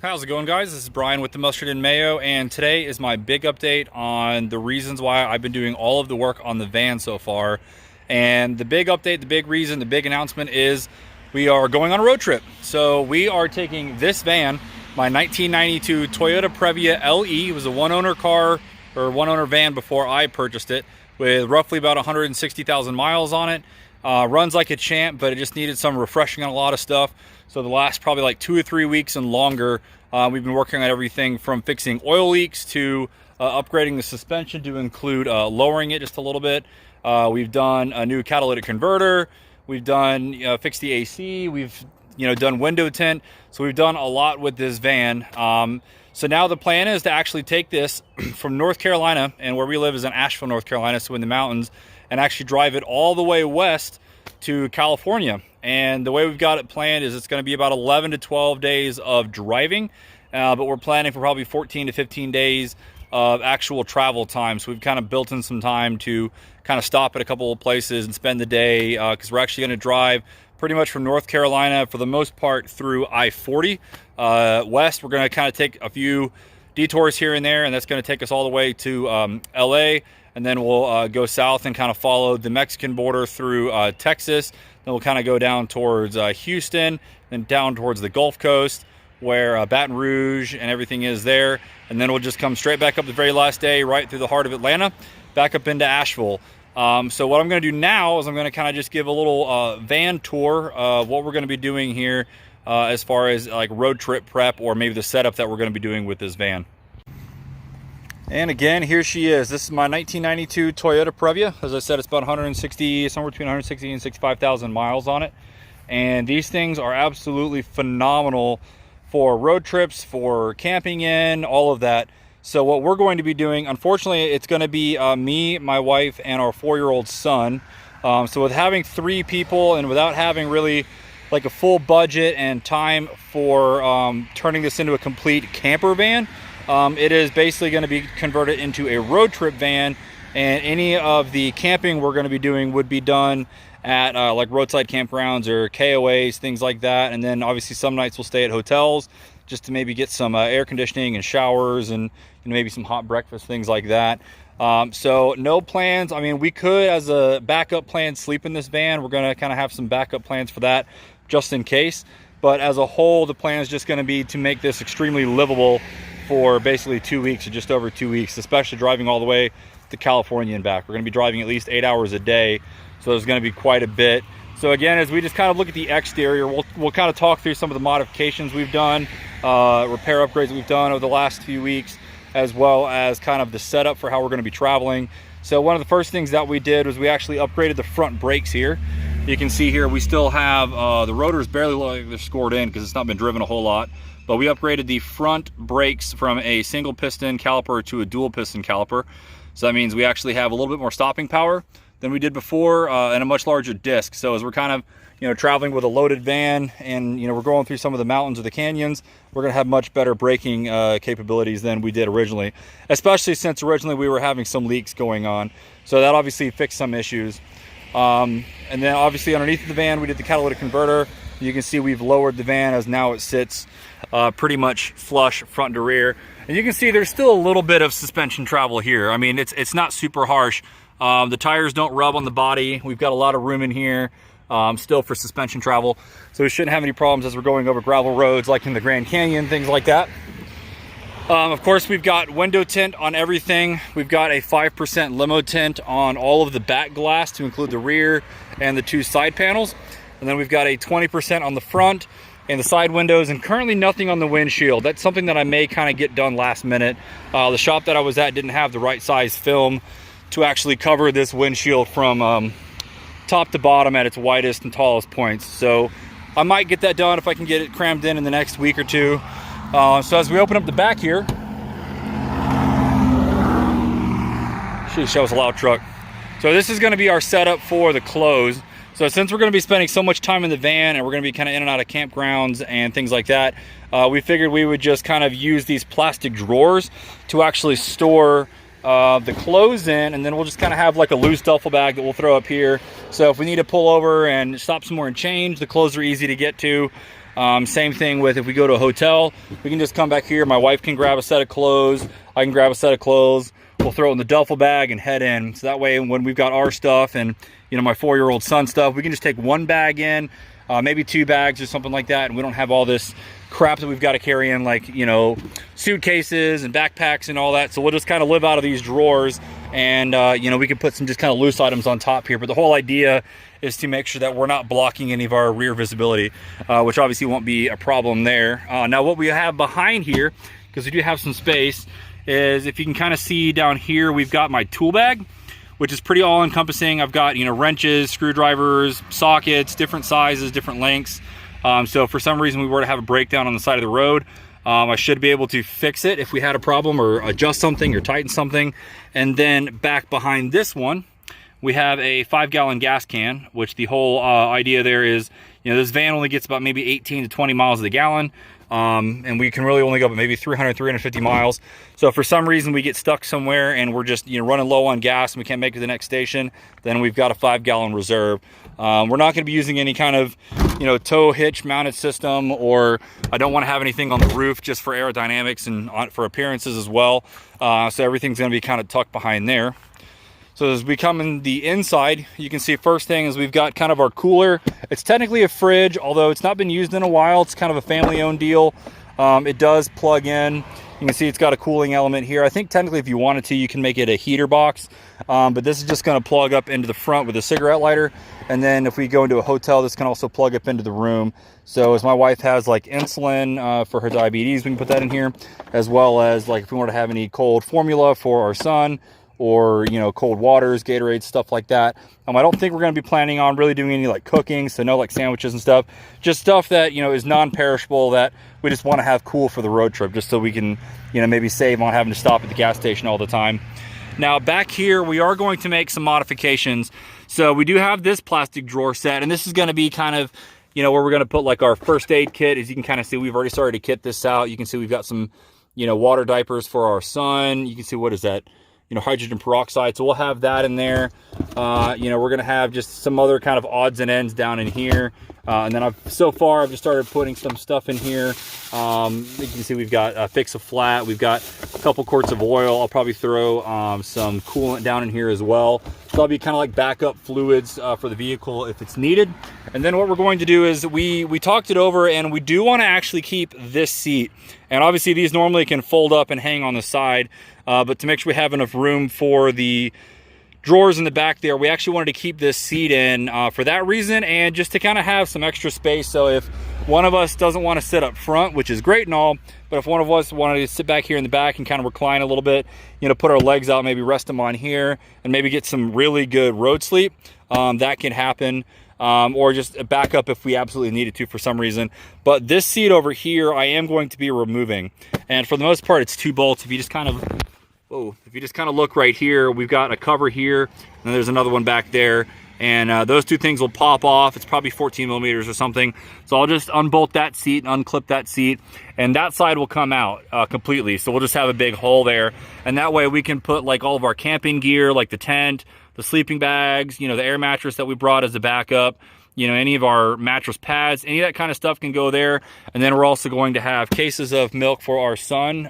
How's it going, guys? This is Brian with the Mustard and Mayo, and today is my big update on the reasons why I've been doing all of the work on the van so far. And the big update, the big reason, the big announcement is we are going on a road trip. So we are taking this van, my 1992 Toyota Previa LE. It was a one-owner car, or one-owner van before I purchased it, with roughly about 160,000 miles on it. Runs like a champ, but it just needed some refreshing on a lot of stuff. So the last probably like 2 or 3 weeks and longer, we've been working on everything from fixing oil leaks to upgrading the suspension to include lowering it just a little bit. We've done a new catalytic converter. We've done fixed the AC. We've done window tint. So we've done a lot with this van. So now the plan is to actually take this from North Carolina, and where we live is in Asheville, North Carolina, so in the mountains, and actually drive it all the way west to California. And the way we've got it planned is it's going to be about 11 to 12 days of driving, but we're planning for probably 14 to 15 days of actual travel time. So we've kind of built in some time to kind of stop at a couple of places and spend the day, because we're actually going to drive pretty much from North Carolina for the most part through I-40 west. We're going to kind of take a few detours here and there, and that's going to take us all the way to LA, and then we'll go south and kind of follow the Mexican border through Texas. Then we'll kind of go down towards Houston, then down towards the Gulf Coast where Baton Rouge and everything is there. And then we'll just come straight back up the very last day, right through the heart of Atlanta, back up into Asheville. So what I'm going to do now is I'm going to kind of just give a little van tour of what we're going to be doing here as far as like road trip prep, or maybe the setup that we're going to be doing with this van. And again, here she is. This is my 1992 Toyota Previa. As I said, it's about 160, somewhere between 160 and 65,000 miles on it. And these things are absolutely phenomenal for road trips, for camping in, all of that. So what we're going to be doing, unfortunately, it's going to be me, my wife, and our 4-year-old son. So with having 3 people and without having really like a full budget and time for turning this into a complete camper van, it is basically going to be converted into a road trip van, and any of the camping we're going to be doing would be done at like roadside campgrounds or KOAs, things like that. And then obviously some nights we'll stay at hotels just to maybe get some air conditioning and showers and maybe some hot breakfast, things like that. So no plans. I mean, we could, as a backup plan, sleep in this van. We're going to kind of have some backup plans for that just in case. But as a whole, the plan is just going to be to make this extremely livable for basically 2 weeks, or just over 2 weeks, especially driving all the way to California and back. We're going to be driving at least 8 hours a day, so there's going to be quite a bit. So again, as we just kind of look at the exterior, we'll kind of talk through some of the modifications we've done, repair upgrades that we've done over the last few weeks, as well as kind of the setup for how we're going to be traveling. So one of the first things that we did was we actually upgraded the front brakes here. You can see here we still have the rotors barely look like they're scored in because it's not been driven a whole lot. But we upgraded the front brakes from a single piston caliper to a dual piston caliper. So that means we actually have a little bit more stopping power than we did before, and a much larger disc. So as we're kind of traveling with a loaded van, and we're going through some of the mountains or the canyons, we're going to have much better braking capabilities than we did originally, especially since originally we were having some leaks going on. So that obviously fixed some issues. And then obviously underneath the van we did the catalytic converter. You can see we've lowered the van as now it sits pretty much flush front to rear. And you can see there's still a little bit of suspension travel here. I mean, it's not super harsh. The tires don't rub on the body. We've got a lot of room in here still for suspension travel. So we shouldn't have any problems as we're going over gravel roads like in the Grand Canyon, things like that. Of course, we've got window tint on everything. We've got a 5% limo tint on all of the back glass to include the rear and the 2 side panels. And then we've got a 20% on the front and the side windows, and currently nothing on the windshield. That's something that I may kind of get done last minute. The shop that I was at didn't have the right size film to actually cover this windshield from top to bottom at its widest and tallest points. So I might get that done if I can get it crammed in the next week or 2. So as we open up the back here, sheesh, that was a loud truck. So this is going to be our setup for the clothes. So since we're going to be spending so much time in the van, and we're going to be kind of in and out of campgrounds and things like that, we figured we would just kind of use these plastic drawers to actually store the clothes in, and then we'll just kind of have like a loose duffel bag that we'll throw up here. So if we need to pull over and stop somewhere and change, the clothes are easy to get to. Same thing with if we go to a hotel, we can just come back here. My wife can grab a set of clothes. I can grab a set of clothes. We'll throw it in the duffel bag and head in. So that way, when we've got our stuff and, you know, my 4-year-old son stuff, we can just take one bag in, maybe 2 bags or something like that. And we don't have all this crap that we've got to carry in, like, you know, suitcases and backpacks and all that. So we'll just kind of live out of these drawers, and you know, we can put some just kind of loose items on top here. But the whole idea is to make sure that we're not blocking any of our rear visibility, which obviously won't be a problem there. Now what we have behind here, because we do have some space, is if you can kind of see down here, we've got my tool bag, which is pretty all encompassing. I've got, you know, wrenches, screwdrivers, sockets, different sizes, different lengths. So if for some reason we were to have a breakdown on the side of the road, I should be able to fix it if we had a problem, or adjust something or tighten something. And then back behind this one, we have a 5-gallon gas can, which the whole idea there is, you know, this van only gets about maybe 18 to 20 miles of the gallon. And we can really only go up maybe 300, 350 miles. So if for some reason we get stuck somewhere and we're just, you know, running low on gas and we can't make it to the next station, then we've got a 5-gallon reserve. We're not going to be using any kind of, you know, tow hitch mounted system, or I don't want to have anything on the roof, just for aerodynamics and for appearances as well. So everything's going to be kind of tucked behind there. So as we come in the inside, you can see first thing is we've got kind of our cooler. It's technically a fridge, although it's not been used in a while. It's kind of a family-owned deal. It does plug in. You can see it's got a cooling element here. I think technically if you wanted to, you can make it a heater box. But this is just going to plug up into the front with a cigarette lighter. And then if we go into a hotel, this can also plug up into the room. So as my wife has like insulin for her diabetes, we can put that in here, as well as like if we want to have any cold formula for our son, or, you know, cold waters, Gatorade, stuff like that. I don't think we're going to be planning on really doing any like cooking, so no like sandwiches and stuff. Just stuff that, you know, is non-perishable, that we just want to have cool for the road trip, just so we can, you know, maybe save on having to stop at the gas station all the time. Now back here, we are going to make some modifications. So we do have this plastic drawer set, and this is going to be kind of, you know, where we're going to put like our first aid kit. As you can kind of see, we've already started to kit this out. You can see we've got some, you know, water diapers for our son. You can see, what is that? You know, hydrogen peroxide. So we'll have that in there. You know, we're going to have just some other kind of odds and ends down in here. And then I've just started putting some stuff in here. You can see we've got a Fix a Flat. We've got a couple quarts of oil. I'll probably throw some coolant down in here as well. So that'll be kind of like backup fluids for the vehicle if it's needed. And then what we're going to do is we talked it over, and we do want to actually keep this seat. And obviously these normally can fold up and hang on the side. But to make sure we have enough room for the drawers in the back there, we actually wanted to keep this seat in for that reason, and just to kind of have some extra space. So if one of us doesn't want to sit up front, which is great and all, but if one of us wanted to sit back here in the back and kind of recline a little bit, you know, put our legs out, maybe rest them on here, and maybe get some really good road sleep, that can happen. Or just a backup if we absolutely needed to for some reason. But this seat over here, I am going to be removing. And for the most part, it's 2 bolts. If you just kind of look right here, we've got a cover here, and there's another one back there. And those 2 things will pop off. It's probably 14 millimeters or something. So I'll just unbolt that seat and unclip that seat, and that side will come out completely. So we'll just have a big hole there. And that way we can put like all of our camping gear, like the tent, the sleeping bags, you know, the air mattress that we brought as a backup, you know, any of our mattress pads, any of that kind of stuff can go there. And then we're also going to have cases of milk for our son,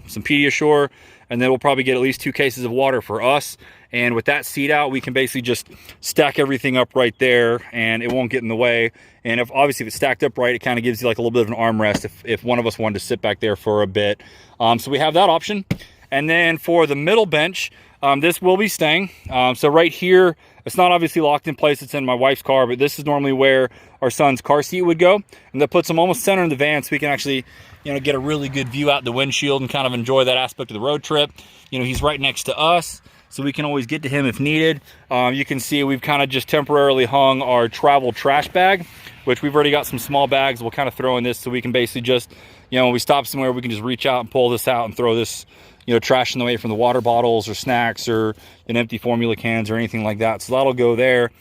some Pediasure, and then we'll probably get at least 2 cases of water for us. And with that seat out, we can basically just stack everything up right there, and it won't get in the way. And if it's stacked up right, it kind of gives you like a little bit of an armrest if one of us wanted to sit back there for a bit. So we have that option. And then for the middle bench, this will be staying. So right here, it's not obviously locked in place. It's in my wife's car, but this is normally where our son's car seat would go. And that puts him almost center in the van, so we can actually, you know, get a really good view out the windshield and kind of enjoy that aspect of the road trip. You know, he's right next to us, so we can always get to him if needed. You can see we've kind of just temporarily hung our travel trash bag, which we've already got some small bags. We'll kind of throw in this, so we can basically just, you know, when we stop somewhere, we can just reach out and pull this out and throw this, you know, trash in the way from the water bottles or snacks or an empty formula cans or anything like that. So that'll go there.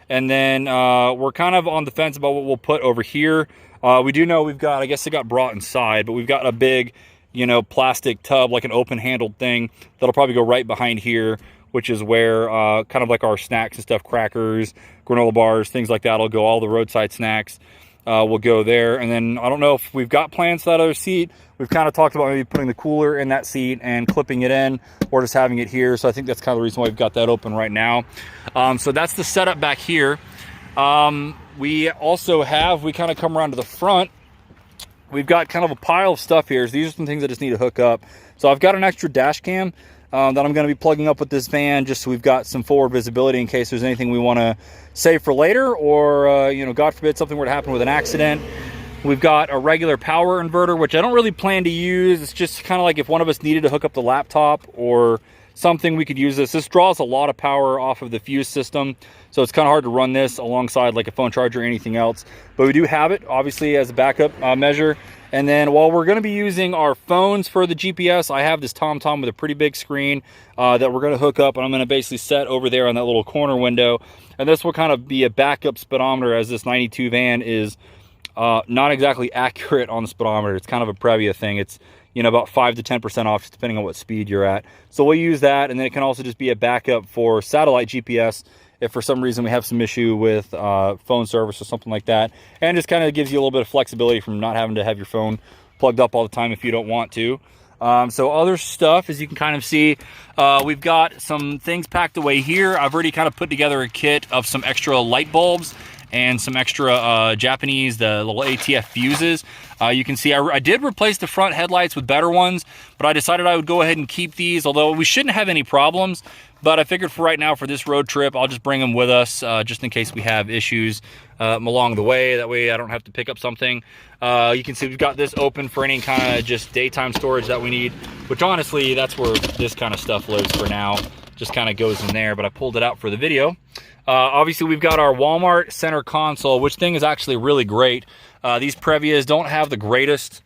And then we're kind of on the fence about what we'll put over here. We do know we've got, I guess it got brought inside, but we've got a big, you know, plastic tub, like an open handled thing that'll probably go right behind here, which is where kind of like our snacks and stuff, crackers, granola bars, things like that will go, all the roadside snacks. will go there. And then I don't know if we've got plans for that other seat. We've kind of talked about maybe putting the cooler in that seat and clipping it in, or just having it here. So I think that's kind of the reason why we've got that open right now. So that's the setup back here. We also have, we kind of come around to the front. We've got kind of a pile of stuff here. So these are some things I just need to hook up. So I've got an extra dash cam that I'm going to be plugging up with this van, just so we've got some forward visibility in case there's anything we want to save for later, or you know, God forbid something were to happen with an accident. We've got a regular power inverter, which I don't really plan to use. It's just kind of like if one of us needed to hook up the laptop or something, we could use this. This draws a lot of power off of the fuse system, so it's kind of hard to run this alongside like a phone charger or anything else. But we do have it, obviously, as a backup measure. And then while we're going to be using our phones for the GPS, I have this TomTom with a pretty big screen that we're going to hook up, and I'm going to basically set over there on that little corner window. And this will kind of be a backup speedometer, as this 92 van is not exactly accurate on the speedometer. It's kind of a Previa thing. It's, you know, about 5 to 10% off depending on what speed you're at. So we'll use that, and then it can also just be a backup for satellite GPS if for some reason we have some issue with phone service or something like that. And just kind of gives you a little bit of flexibility from not having to have your phone plugged up all the time if you don't want to. So other stuff, as you can kind of see, we've got some things packed away here. I've already kind of put together a kit of some extra light bulbs and some extra Japanese, the little ATF fuses. You can see I did replace the front headlights with better ones, but I decided I would go ahead and keep these, although we shouldn't have any problems. But I figured for right now, for this road trip, I'll just bring them with us just in case we have issues along the way. That way I don't have to pick up something. You can see we've got this open for any kind of just daytime storage that we need, which honestly, that's where this kind of stuff lives for now. Just kind of goes in there, but I pulled it out for the video. Obviously, we've got our Walmart center console, which thing is actually really great. These Previas don't have the greatest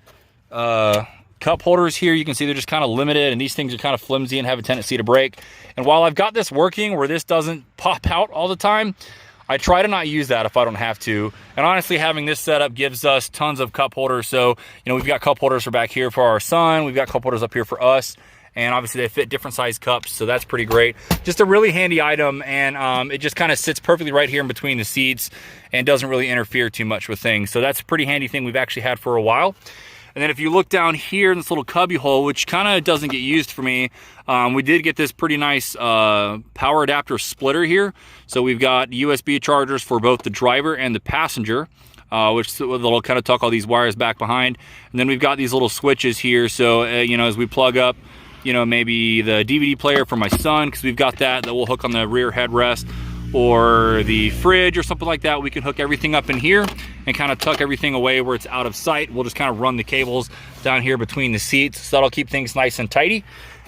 cup holders here. You can see they're just kind of limited, and these things are kind of flimsy and have a tendency to break. And while I've got this working where this doesn't pop out all the time, I try to not use that if I don't have to. And honestly, having this setup gives us tons of cup holders. So, you know, we've got cup holders for back here for our son. We've got cup holders up here for us. And obviously they fit different size cups, so that's pretty great. Just a really handy item, and it just kind of sits perfectly right here in between the seats and doesn't really interfere too much with things. So that's a pretty handy thing we've actually had for a while. And then if you look down here in this little cubby hole, which kind of doesn't get used for me, we did get this pretty nice power adapter splitter here. So we've got USB chargers for both the driver and the passenger, which will kind of tuck all these wires back behind. And then we've got these little switches here. So, you know, as we plug up, you know, maybe the DVD player for my son, because we've got that will hook on the rear headrest, or the fridge or something like that, we can hook everything up in here and kind of tuck everything away where it's out of sight. We'll just kind of run the cables down here between the seats, so that'll keep things nice and tidy.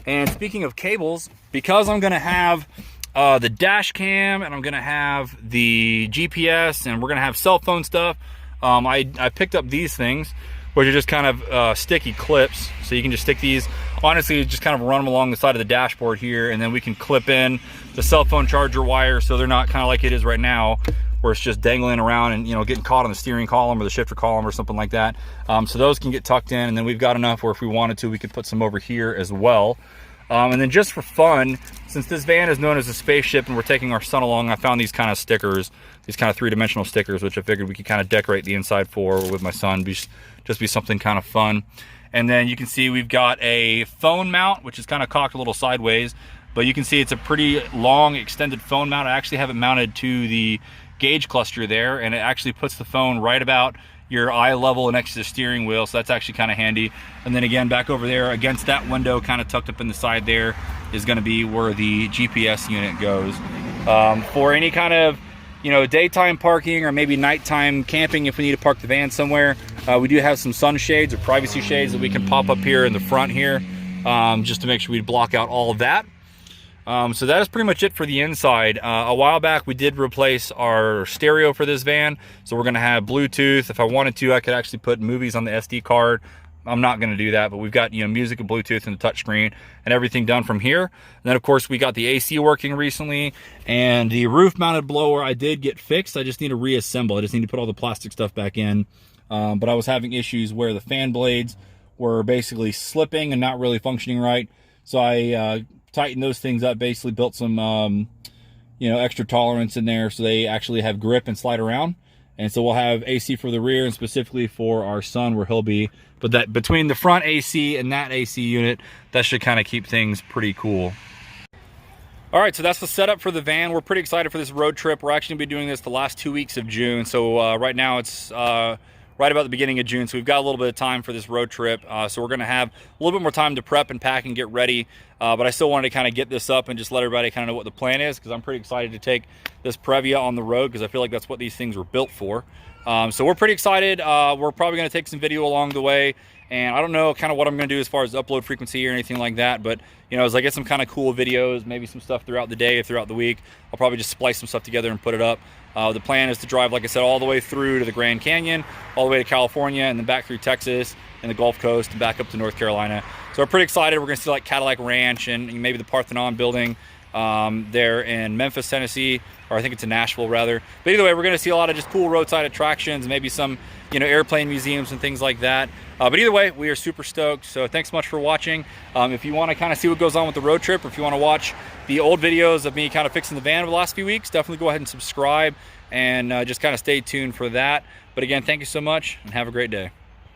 And speaking of cables, because I'm gonna have the dash cam, and I'm gonna have the GPS, and we're gonna have cell phone stuff, I picked up these things, which are just kind of sticky clips. So you can just stick these, honestly, just kind of run them along the side of the dashboard here, and then we can clip in the cell phone charger wire, so they're not kind of like it is right now, where it's just dangling around and, you know, getting caught on the steering column or the shifter column or something like that. So those can get tucked in, and then we've got enough where if we wanted to, we could put some over here as well. And then just for fun, since this van is known as a spaceship and we're taking our son along, I found these kind of stickers, these kind of three-dimensional stickers, which I figured we could kind of decorate the inside for with my son, just be something kind of fun. And then you can see we've got a phone mount, which is kind of cocked a little sideways, but you can see it's a pretty long extended phone mount. I actually have it mounted to the gauge cluster there, and it actually puts the phone right about your eye level next to the steering wheel, so that's actually kind of handy. And then again, back over there against that window, kind of tucked up in the side there, is going to be where the GPS unit goes. For any kind of, you know, daytime parking or maybe nighttime camping, if we need to park the van somewhere, we do have some sunshades or privacy shades that we can pop up here in the front here, just to make sure we block out all of that. So that is pretty much it for the inside. A while back, we did replace our stereo for this van. So we're gonna have Bluetooth. If I wanted to, I could actually put movies on the SD card. I'm not gonna do that, but we've got, you know, music and Bluetooth and the touchscreen and everything done from here. And then of course, we got the AC working recently, and the roof mounted blower I did get fixed. I just need to reassemble. I just need to put all the plastic stuff back in. But I was having issues where the fan blades were basically slipping and not really functioning right. So I tightened those things up, basically built some, you know, extra tolerance in there so they actually have grip and slide around. And so we'll have AC for the rear and specifically for our son where he'll be. But that between the front AC and that AC unit, that should kind of keep things pretty cool. All right, so that's the setup for the van. We're pretty excited for this road trip. We're actually gonna be doing this the last 2 weeks of June. So right now it's right about the beginning of June. So we've got a little bit of time for this road trip. So we're gonna have a little bit more time to prep and pack and get ready. But I still wanted to kind of get this up and just let everybody kind of know what the plan is, because I'm pretty excited to take this Previa on the road, because I feel like that's what these things were built for. So we're pretty excited. We're probably gonna take some video along the way. And I don't know kind of what I'm going to do as far as upload frequency or anything like that. But, you know, as I get some kind of cool videos, maybe some stuff throughout the day or throughout the week, I'll probably just splice some stuff together and put it up. The plan is to drive, like I said, all the way through to the Grand Canyon, all the way to California, and then back through Texas and the Gulf Coast and back up to North Carolina. So we're pretty excited. We're going to see like Cadillac Ranch and maybe the Parthenon building there in Memphis, Tennessee, or I think it's in Nashville rather. But either way, we're going to see a lot of just cool roadside attractions, maybe some, you know, airplane museums and things like that. But either way, we are super stoked. So thanks so much for watching. If you want to kind of see what goes on with the road trip, or if you want to watch the old videos of me kind of fixing the van over the last few weeks, definitely go ahead and subscribe and just kind of stay tuned for that. But again, thank you so much and have a great day.